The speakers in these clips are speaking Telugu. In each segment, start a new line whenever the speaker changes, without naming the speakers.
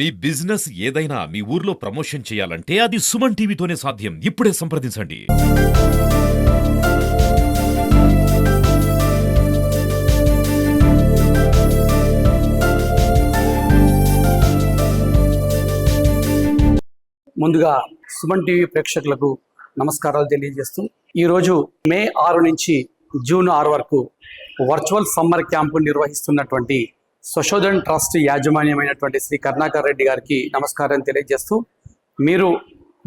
మీ బిజినెస్ ఏదైనా మీ ఊర్లో ప్రమోషన్ చేయాలంటే అది సుమన్ టీవీతోనే సాధ్యం. ఇప్పుడే సంప్రదించండి.
ముందుగా సుమన్ టీవీ ప్రేక్షకులకు నమస్కారాలు తెలియజేస్తూ ఈరోజు మే 6 నుంచి జూన్ 6 వరకు వర్చువల్ సమ్మర్ క్యాంపు నిర్వహిస్తున్నటువంటి స్వశోధన్ ట్రస్ట్ యాజమాన్యమైనటువంటి శ్రీ కరుణాకర్ రెడ్డి గారికి నమస్కారం తెలియజేస్తూ, మీరు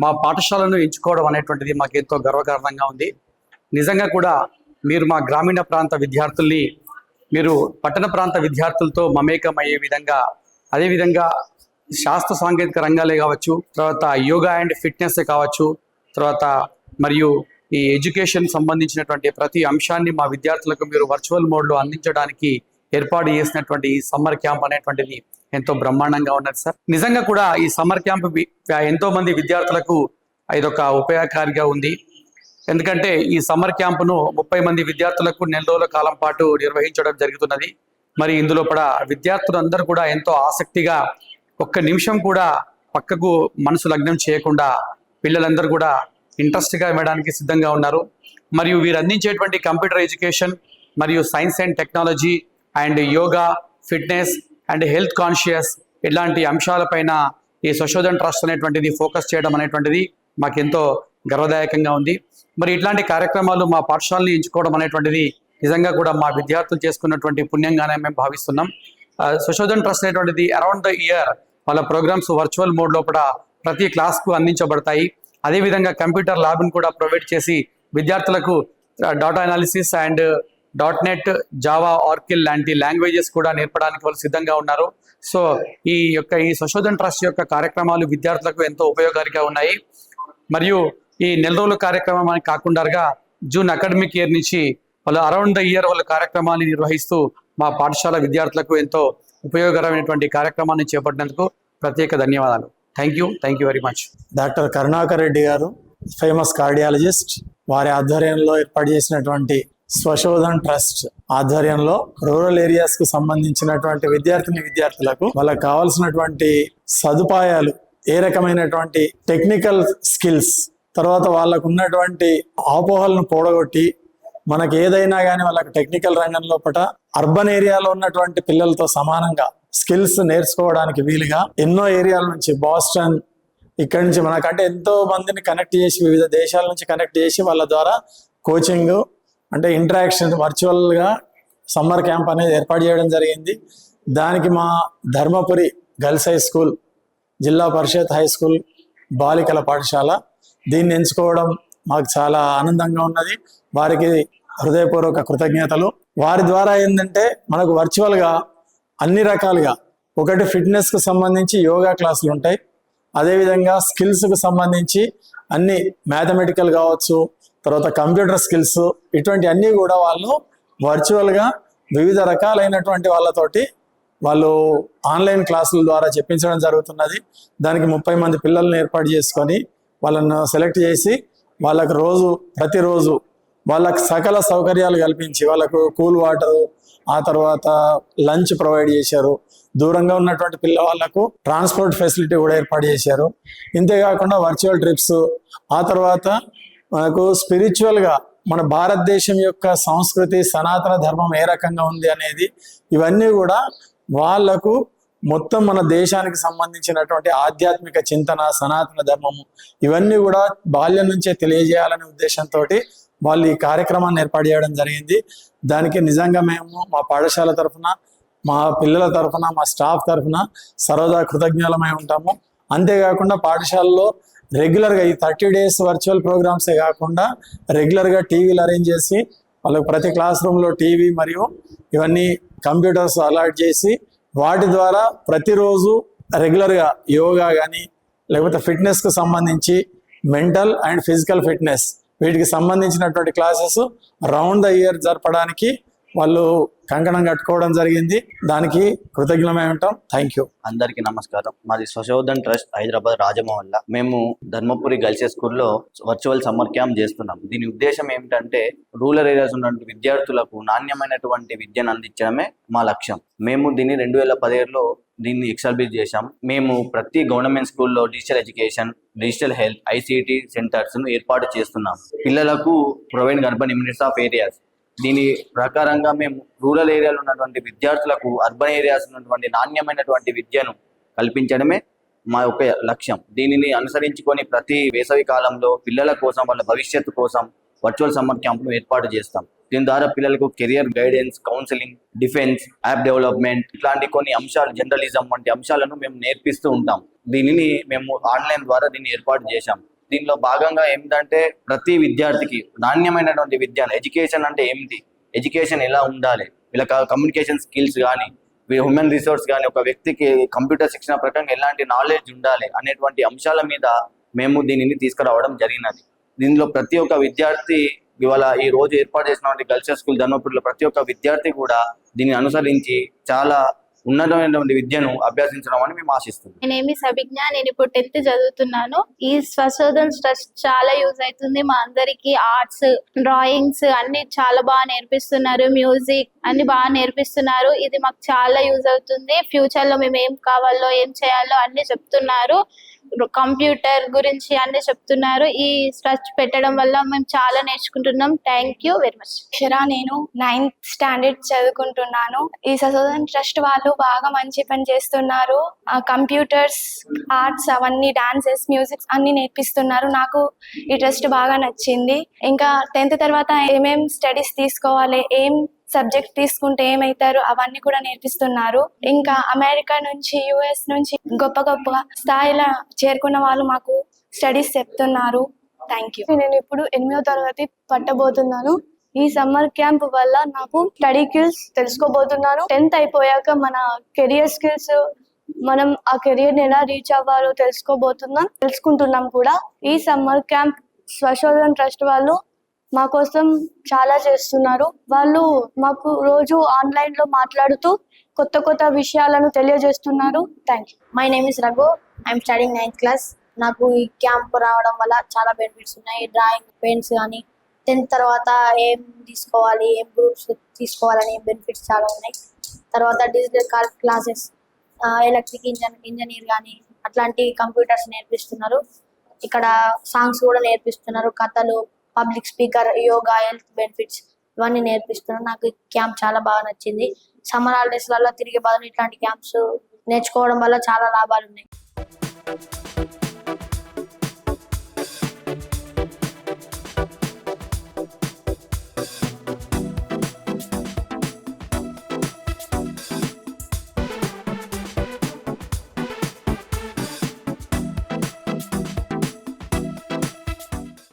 మా పాఠశాలను ఎంచుకోవడం అనేటువంటిది మాకు ఎంతో గర్వకారణంగా ఉంది. నిజంగా కూడా మీరు మా గ్రామీణ ప్రాంత విద్యార్థుల్ని మీరు పట్టణ ప్రాంత విద్యార్థులతో మమేకమయ్యే విధంగా, అదేవిధంగా శాస్త్ర సాంకేతిక రంగాలే కావచ్చు, తర్వాత యోగా అండ్ ఫిట్నెస్ కావచ్చు, తర్వాత మరియు ఈ ఎడ్యుకేషన్ సంబంధించినటువంటి ప్రతి అంశాన్ని మా విద్యార్థులకు మీరు వర్చువల్ మోడ్లో అందించడానికి ఏర్పాటు చేసినటువంటి ఈ సమ్మర్ క్యాంప్ అనేటువంటిది ఎంతో బ్రహ్మాండంగా ఉన్నది సార్. నిజంగా కూడా ఈ సమ్మర్ క్యాంప్ ఎంతో మంది విద్యార్థులకు ఇదొక ఉపయోగకారిగా ఉంది. ఎందుకంటే ఈ సమ్మర్ క్యాంపును 30 మంది విద్యార్థులకు నెల రోజుల కాలం పాటు నిర్వహించడం జరుగుతున్నది. మరి ఇందులో కూడా విద్యార్థులందరూ కూడా ఎంతో ఆసక్తిగా, ఒక్క నిమిషం కూడా పక్కకు మనసు లగ్నం చేయకుండా పిల్లలందరూ కూడా ఇంట్రెస్ట్గా ఇవ్వడానికి సిద్ధంగా ఉన్నారు. మరియు వీరు అందించేటువంటి కంప్యూటర్ ఎడ్యుకేషన్ మరియు science and technology and yoga, fitness and health conscious ఇలాంటి అంశాలపైన ఈ స్వశోధన్ ట్రస్ట్ అనేటువంటిది ఫోకస్ చేయడం అనేటువంటిది మాకెంతో గర్వదాయకంగా ఉంది. మరి ఇట్లాంటి కార్యక్రమాలు మా పాఠశాలని ఎంచుకోవడం అనేటువంటిది నిజంగా కూడా మా విద్యార్థులు చేసుకున్నటువంటి పుణ్యంగానే మేము భావిస్తున్నాం. స్వశోధన్ ట్రస్ట్ అనేటువంటిది అరౌండ్ ద ఇయర్ వాళ్ళ ప్రోగ్రామ్స్ వర్చువల్ మోడ్ లోపల ప్రతి క్లాస్కు అందించబడతాయి. అదేవిధంగా కంప్యూటర్ ల్యాబ్ను కూడా ప్రొవైడ్ చేసి విద్యార్థులకు data analysis and .NET, Java, ఆర్కిల్ లాంటి లాంగ్వేజెస్ కూడా నేర్పడానికి వాళ్ళు సిద్ధంగా ఉన్నారు. సో ఈ స్వశోధన్ ట్రస్ట్ యొక్క కార్యక్రమాలు విద్యార్థులకు ఎంతో ఉపయోగకారిగా ఉన్నాయి. మరియు ఈ నెల రోజుల కార్యక్రమాన్ని కాకుండా జూన్ అకాడమిక్ ఇయర్ నుంచి వాళ్ళు అరౌండ్ ద ఇయర్ వాళ్ళ కార్యక్రమాన్ని నిర్వహిస్తూ మా పాఠశాల విద్యార్థులకు ఎంతో ఉపయోగకరమైనటువంటి కార్యక్రమాన్ని చేపట్టినందుకు ప్రత్యేక ధన్యవాదాలు. Thank you very much.
Doctor Karunakar Reddy గారు ఫేమస్ కార్డియాలజిస్ట్, వారి ఆధ్వర్యంలో ఏర్పాటు చేసినటువంటి స్వశోధన్ ట్రస్ట్ ఆధ్వర్యంలో రూరల్ ఏరియాస్ కు సంబంధించినటువంటి విద్యార్థులకు వాళ్ళకి కావాల్సినటువంటి సదుపాయాలు, ఏ రకమైనటువంటి టెక్నికల్ స్కిల్స్, తర్వాత వాళ్ళకు ఉన్నటువంటి అపోహలను పోడగొట్టి మనకి ఏదైనా కానీ వాళ్ళకి టెక్నికల్ రంగం లోపల అర్బన్ ఏరియాలో ఉన్నటువంటి పిల్లలతో సమానంగా స్కిల్స్ నేర్చుకోవడానికి వీలుగా ఎన్నో ఏరియాల నుంచి, బాస్టన్ ఇక్కడి నుంచి మనకంటే ఎంతో మందిని కనెక్ట్ చేసి, వివిధ దేశాల నుంచి కనెక్ట్ చేసి వాళ్ళ ద్వారా కోచింగ్ అంటే ఇంటరాక్షన్ వర్చువల్గా సమ్మర్ క్యాంప్ అనేది ఏర్పాటు చేయడం జరిగింది. దానికి మా ధర్మపురి గర్ల్స్ హై స్కూల్, జిల్లా పరిషత్ హై స్కూల్ బాలికల పాఠశాల దీన్ని ఎంచుకోవడం మాకు చాలా ఆనందంగా ఉన్నది. వారికి హృదయపూర్వక కృతజ్ఞతలు. వారి ద్వారా ఏంటంటే మనకు వర్చువల్గా అన్ని రకాలుగా, ఒకటి ఫిట్నెస్కు సంబంధించి యోగా క్లాసులు ఉంటాయి, అదేవిధంగా స్కిల్స్కు సంబంధించి అన్ని మ్యాథమెటికల్ కావచ్చు, తర్వాత కంప్యూటర్ స్కిల్స్, ఇటువంటి అన్నీ కూడా వాళ్ళు వర్చువల్గా వివిధ రకాలైనటువంటి వాళ్ళతోటి వాళ్ళు ఆన్లైన్ క్లాసుల ద్వారా చెప్పించడం జరుగుతున్నది. దానికి 30 మంది పిల్లల్ని ఏర్పాటు చేసుకొని వాళ్ళను సెలెక్ట్ చేసి వాళ్ళకు ప్రతిరోజు వాళ్ళకు సకల సౌకర్యాలు కల్పించి, వాళ్ళకు కూల్ వాటరు, ఆ తర్వాత లంచ్ ప్రొవైడ్ చేశారు. దూరంగా ఉన్నటువంటి పిల్లవాళ్లకు ట్రాన్స్పోర్ట్ ఫెసిలిటీ కూడా ఏర్పాటు చేశారు. ఇంతేకాకుండా వర్చువల్ ట్రిప్స్, ఆ తర్వాత మనకు స్పిరిచువల్గా మన భారతదేశం యొక్క సంస్కృతి, సనాతన ధర్మం ఏ రకంగా ఉంది అనేది, ఇవన్నీ కూడా వాళ్లకు మొత్తం మన దేశానికి సంబంధించినటువంటి ఆధ్యాత్మిక చింతన, సనాతన ధర్మము ఇవన్నీ కూడా బాల్యం నుంచే తెలియజేయాలనే ఉద్దేశంతో వాళ్ళు ఈ కార్యక్రమాన్ని ఏర్పాటు చేయడం జరిగింది. దానికి నిజంగా మేము మా పాఠశాల తరఫున, మా పిల్లల తరఫున, మా స్టాఫ్ తరఫున సర్వదా కృతజ్ఞులమై ఉంటాము. అంతేకాకుండా పాఠశాలలో రెగ్యులర్గా ఈ 30 days వర్చువల్ ప్రోగ్రామ్సే కాకుండా రెగ్యులర్గా టీవీలు అరేంజ్ చేసి వాళ్ళకు ప్రతి క్లాస్ రూమ్లో టీవీ మరియు ఇవన్నీ కంప్యూటర్స్ అలాట్ చేసి వాటి ద్వారా ప్రతిరోజు రెగ్యులర్గా యోగా కానీ, లేకపోతే ఫిట్నెస్కు సంబంధించి మెంటల్ అండ్ ఫిజికల్ ఫిట్నెస్ వీటికి సంబంధించినటువంటి క్లాసెస్ రౌండ్ ద ఇయర్ జరపడానికి వాళ్ళు కంకణం కట్టుకోవడం జరిగింది. దానికి కృతజ్ఞమై ఉంటాం. Thank you.
అందరికీ నమస్కారం. మాది స్వశోధన్ ట్రస్ట్ హైదరాబాద్ రాజమహల్ల. మేము ధర్మపురి గర్ల్స్ స్కూల్లో వర్చువల్ సమ్మర్ క్యాంప్ చేస్తున్నాం. దీని ఉద్దేశం ఏమిటంటే రూరల్ ఏరియాస్ ఉన్నటువంటి విద్యార్థులకు నాణ్యమైనటువంటి విద్యను అందించడమే మా లక్ష్యం. మేము దీన్ని 2017లో దీన్ని ఎక్స్టాబ్లిష్ చేశాం. మేము ప్రతి గవర్నమెంట్ స్కూల్లో digital education, digital health, ICT centres ఏర్పాటు చేస్తున్నాం. పిల్లలకు providing urban immunities of areas. దీని ప్రకారంగా మేము రూరల్ ఏరియాలో ఉన్నటువంటి విద్యార్థులకు అర్బన్ ఏరియాస్ ఉన్నటువంటి నాణ్యమైనటువంటి విద్యను కల్పించడమే మా యొక్క లక్ష్యం. దీనిని అనుసరించుకొని ప్రతి వేసవి కాలంలో పిల్లల కోసం, వాళ్ళ భవిష్యత్తు కోసం వర్చువల్ సమ్మర్ క్యాంపులు ఏర్పాటు చేస్తాం. దీని ద్వారా పిల్లలకు career guidance, counselling, defence, app development ఇట్లాంటి కొన్ని అంశాలు, జర్నలిజం వంటి అంశాలను మేము నేర్పిస్తూ ఉంటాం. దీనిని మేము ఆన్లైన్ ద్వారా దీన్ని ఏర్పాటు చేశాం. దీనిలో భాగంగా ఏమిటంటే ప్రతి విద్యార్థికి నాణ్యమైనటువంటి విద్య, ఎడ్యుకేషన్ అంటే ఏమిటి, ఎడ్యుకేషన్ ఎలా ఉండాలి, వీళ్ళకి కమ్యూనికేషన్ స్కిల్స్ కానీ, హ్యూమన్ రిసోర్స్ కానీ, ఒక వ్యక్తికి కంప్యూటర్ శిక్షణ ప్రకారం ఎలాంటి నాలెడ్జ్ ఉండాలి అనేటువంటి అంశాల మీద మేము దీనిని తీసుకురావడం జరిగినది. దీనిలో ప్రతి ఒక్క విద్యార్థి ఇవాళ ఈ రోజు ఏర్పాటు చేసినటువంటి గర్ల్స్ స్కూల్ ధర్మపురిలో ప్రతి ఒక్క విద్యార్థి కూడా దీన్ని అనుసరించి చాలా ఉన్నతమైనటువంటి విద్యను అభ్యసించడం అని మేము ఆశిస్తున్నాం.
నేనేమి సభిజ్ఞ, నేను ఇప్పుడు 10th చదువుతున్నాను. ఈ స్వశోధన్ ట్రస్ట్ చాలా యూజ్ అవుతుంది మా అందరికి. ఆర్ట్స్, డ్రాయింగ్స్ అన్ని చాలా బాగా నేర్పిస్తున్నారు, మ్యూజిక్ అన్ని బాగా నేర్పిస్తున్నారు. ఇది మాకు చాలా యూజ్ అవుతుంది. ఫ్యూచర్ లో మేము ఏం కావాలో, ఏం చేయాలో అన్ని చెప్తున్నారు. కంప్యూటర్ గురించి అన్ని చెప్తున్నారు. ఈ ట్రస్ట్ పెట్టడం వల్ల మేము చాలా నేర్చుకుంటున్నాం. Thank you very much.
నేను 9th స్టాండర్డ్ చదువుకుంటున్నాను. ఈ సశోధన్ ట్రస్ట్ వాళ్ళు బాగా మంచి పని చేస్తున్నారు. కంప్యూటర్స్, ఆర్ట్స్ అవన్నీ, డాన్సెస్, మ్యూజిక్ అన్ని నేర్పిస్తున్నారు. నాకు ఈ ట్రస్ట్ బాగా నచ్చింది. ఇంకా 10th తర్వాత ఏమేం స్టడీస్ తీసుకోవాలి, ఏం సబ్జెక్ట్ తీసుకుంటే ఏమైతారు అవన్నీ కూడా నేర్పిస్తున్నారు. ఇంకా అమెరికా నుంచి, US నుంచి గొప్ప గొప్ప స్థాయిలో చేరుకున్న వాళ్ళు మాకు స్టడీస్ చెప్తున్నారు. Thank you. నేను ఇప్పుడు 8వ తరగతి పట్టబోతున్నాను. ఈ సమ్మర్ క్యాంప్ వల్ల నాకు స్టడీ స్కిల్స్ తెలుసుకోబోతున్నాను. 10th అయిపోయాక మన కెరియర్ స్కిల్స్, మనం ఆ కెరియర్ ని ఎలా రీచ్ అవ్వాలో తెలుసుకుంటున్నాం కూడా. ఈ సమ్మర్ క్యాంప్ స్వశోధన్ ట్రస్ట్ వాళ్ళు మా కోసం చాలా చేస్తున్నారు. వాళ్ళు మాకు రోజు ఆన్లైన్ లో మాట్లాడుతూ కొత్త కొత్త విషయాలను తెలియజేస్తున్నారు. Thank you.
My name is Raghu. I'm studying 9th class. నాకు ఈ క్యాంప్ రావడం వల్ల చాలా బెనిఫిట్స్ ఉన్నాయి. డ్రాయింగ్, పెయింట్స్ కానీ, 10th తర్వాత ఏం తీసుకోవాలి, ఏం గ్రూప్స్ తీసుకోవాలని బెనిఫిట్స్ చాలా ఉన్నాయి. తర్వాత డిజిటల్ క్లాసెస్, ఎలక్ట్రిక్ ఇంజనీర్ కానీ అట్లాంటి కంప్యూటర్స్ నేర్పిస్తున్నారు. ఇక్కడ సాంగ్స్ కూడా నేర్పిస్తున్నారు, కథలు, public speaker, yoga, health benefits ఇవన్నీ నేర్పిస్తున్నారు. నాకు ఈ క్యాంప్ చాలా బాగా నచ్చింది. సమ్మర్ హాలిడేస్లలో తిరిగే బదులు ఇట్లాంటి క్యాంప్స్ నేర్చుకోవడం వల్ల చాలా లాభాలు ఉన్నాయి.